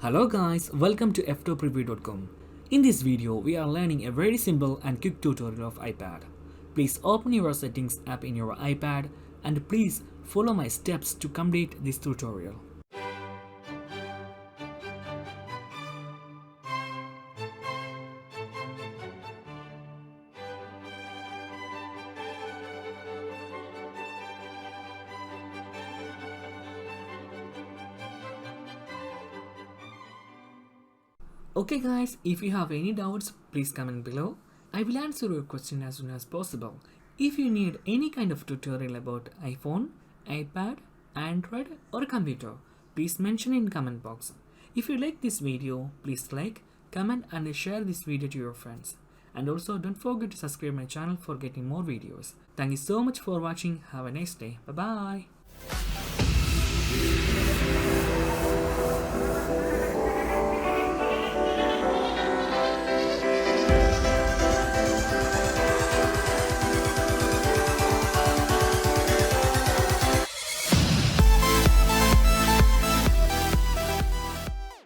Hello guys, welcome to Ftopreview.com. In this video, we are learning a very simple and quick tutorial of iPad. Please open your settings app in your iPad and please follow my steps to complete this tutorial. Okay guys, if you have any doubts, please comment below. I will answer your question as soon as possible. If you need any kind of tutorial about iPhone, iPad, Android or computer, please mention in comment box. If you like this video, please like, comment and share this video to your friends. And also don't forget to subscribe my channel for getting more videos. Thank you so much for watching. Have a nice day. Bye bye.